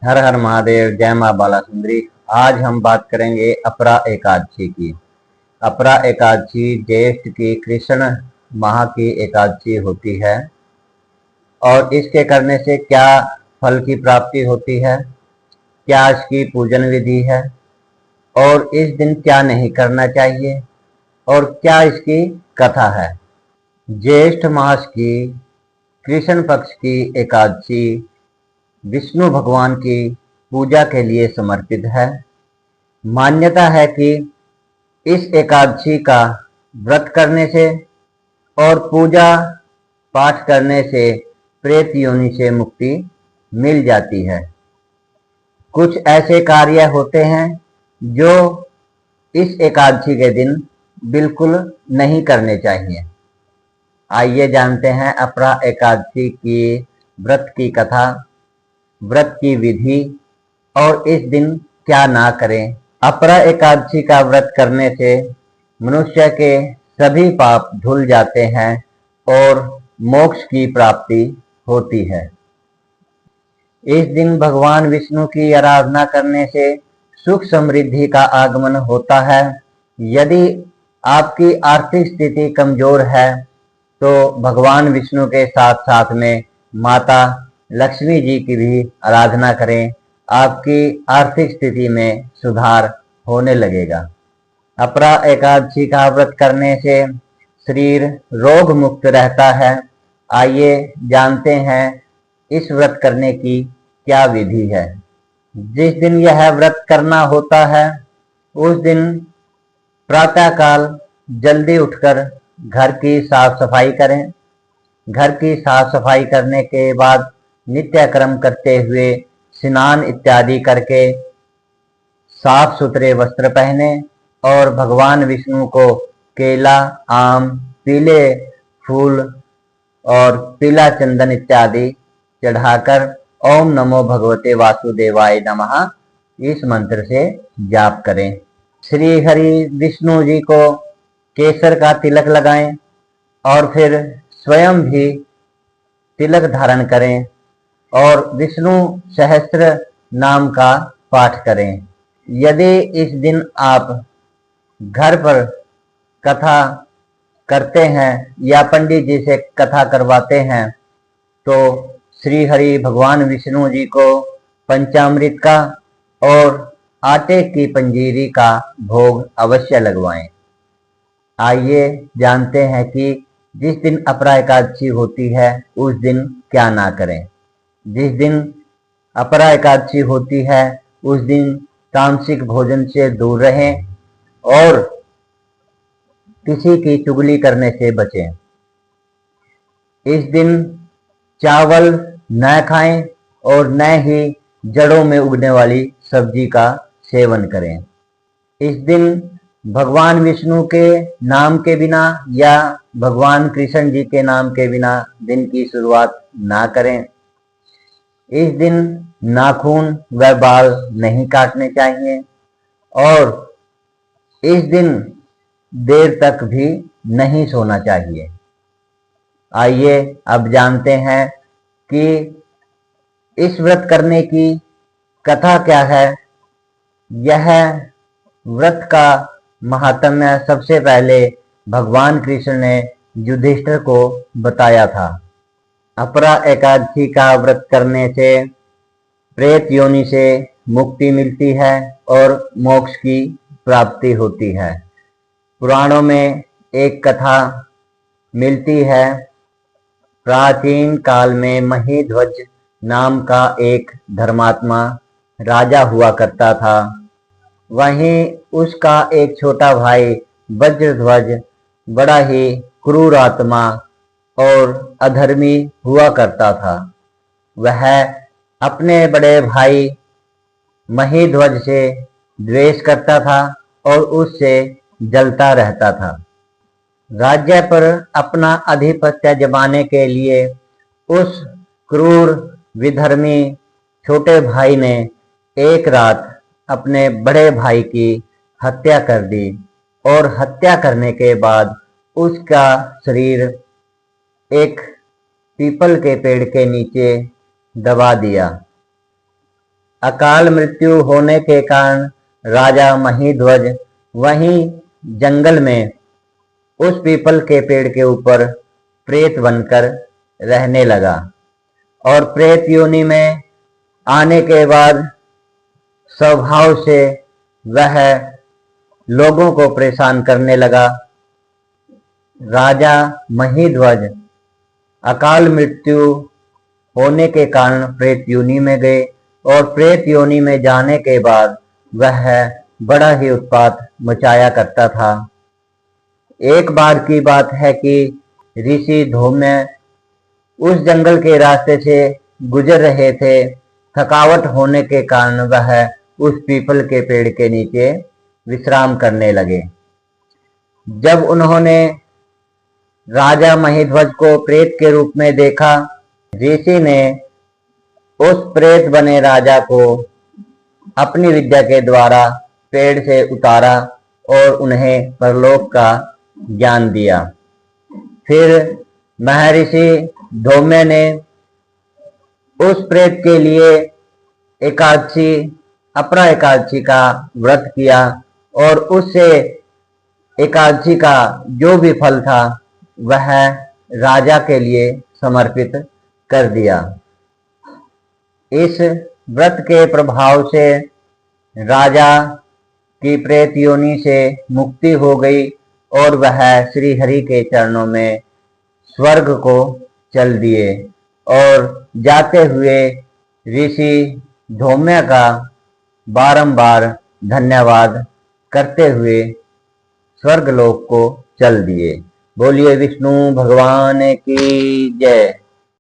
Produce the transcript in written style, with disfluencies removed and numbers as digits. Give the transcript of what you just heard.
हर हर महादेव। जय माँ बाला सुंदरी। आज हम बात करेंगे अपरा एकादशी की। अपरा एकादशी ज्येष्ठ की कृष्ण माह की एकादशी होती है और इसके करने से क्या फल की प्राप्ति होती है, क्या इसकी पूजन विधि है और इस दिन क्या नहीं करना चाहिए और क्या इसकी कथा है। ज्येष्ठ मास की कृष्ण पक्ष की एकादशी विष्णु भगवान की पूजा के लिए समर्पित है। मान्यता है कि इस एकादशी का व्रत करने से और पूजा पाठ करने से प्रेत योनि से मुक्ति मिल जाती है। कुछ ऐसे कार्य होते हैं जो इस एकादशी के दिन बिल्कुल नहीं करने चाहिए। आइए जानते हैं अपरा एकादशी की व्रत की कथा, व्रत की विधि और इस दिन क्या ना करें। अपरा एकादशी का व्रत करने से मनुष्य के सभी पाप धुल जाते हैं और मोक्ष की प्राप्ति होती है। इस दिन भगवान विष्णु की आराधना करने से सुख समृद्धि का आगमन होता है। यदि आपकी आर्थिक स्थिति कमजोर है तो भगवान विष्णु के साथ साथ में माता लक्ष्मी जी की भी आराधना करें। आपकी आर्थिक स्थिति में सुधार होने लगेगा। अपरा एकादशी का व्रत करने से शरीर रोग मुक्त रहता है। आइए जानते हैं इस व्रत करने की क्या विधि है। जिस दिन यह व्रत करना होता है उस दिन प्रातःकाल जल्दी उठकर घर की साफ सफाई करें। घर की साफ सफाई करने के बाद नित्य कर्म करते हुए स्नान इत्यादि करके साफ सुथरे वस्त्र पहने और भगवान विष्णु को केला, आम, पीले फूल और पीला चंदन इत्यादि चढ़ाकर ओम नमो भगवते वासुदेवाय नमः इस मंत्र से जाप करें। श्री हरि विष्णु जी को केसर का तिलक लगाएं और फिर स्वयं भी तिलक धारण करें और विष्णु सहस्त्र नाम का पाठ करें। यदि इस दिन आप घर पर कथा करते हैं या पंडित जी से कथा करवाते हैं तो श्री हरि भगवान विष्णु जी को पंचामृत का और आटे की पंजीरी का भोग अवश्य लगवाएं। आइए जानते हैं कि जिस दिन अपरा एकादशी होती है उस दिन क्या ना करें। जिस दिन अपरा एकादशी होती है उस दिन तामसिक भोजन से दूर रहें और किसी की चुगली करने से बचें। इस दिन चावल न खाएं और न ही जड़ों में उगने वाली सब्जी का सेवन करें। इस दिन भगवान विष्णु के नाम के बिना या भगवान कृष्ण जी के नाम के बिना दिन की शुरुआत ना करें। इस दिन नाखून व बाल नहीं काटने चाहिए और इस दिन देर तक भी नहीं सोना चाहिए। आइए अब जानते हैं कि इस व्रत करने की कथा क्या है। यह व्रत का महात्म्य सबसे पहले भगवान कृष्ण ने युधिष्ठिर को बताया था। अपरा एकादशी का व्रत करने से प्रेत योनि से मुक्ति मिलती है और मोक्ष की प्राप्ति होती है। पुराणों में एक कथा मिलती है। प्राचीन काल में महीध्वज नाम का एक धर्मात्मा राजा हुआ करता था। वहीं उसका एक छोटा भाई वज्रध्वज बड़ा ही क्रूर आत्मा और अधर्मी हुआ करता था। वह अपने बड़े भाई महीध्वज से द्वेष करता था और उससे जलता रहता था। राज्य पर अपना आधिपत्य जमाने के लिए उस क्रूर विधर्मी छोटे भाई ने एक रात अपने बड़े भाई की हत्या कर दी और हत्या करने के बाद उसका शरीर एक पीपल के पेड़ के नीचे दबा दिया। अकाल मृत्यु होने के कारण राजा महिध्वज वहीं जंगल में उस पीपल के पेड़ के ऊपर प्रेत बनकर रहने लगा और प्रेत योनि में आने के बाद स्वभाव से वह लोगों को परेशान करने लगा। राजा महिध्वज अकाल मृत्यु होने के कारण प्रेत योनि में गए और प्रेत योनि में जाने के बाद वह बड़ा ही उत्पात मचाया करता था। एक बार की बात है कि ऋषि धौम्य उस जंगल के रास्ते से गुजर रहे थे। थकावट होने के कारण वह उस पीपल के पेड़ के नीचे विश्राम करने लगे। जब उन्होंने राजा महिध्वज को प्रेत के रूप में देखा, ऋषि ने उस प्रेत बने राजा को अपनी विद्या के द्वारा पेड़ से उतारा और उन्हें परलोक का ज्ञान दिया। फिर महर्षि धौम्य ने उस प्रेत के लिए एकादशी अपरा एकादशी का व्रत किया और उससे एकादशी का जो भी फल था वह राजा के लिए समर्पित कर दिया। इस व्रत के प्रभाव से राजा की प्रेत योनि से मुक्ति हो गई और वह श्री हरि के चरणों में स्वर्ग को चल दिए और जाते हुए ऋषि धौम्य का बारंबार धन्यवाद करते हुए स्वर्गलोक को चल दिए। बोलिए विष्णु भगवान की जय।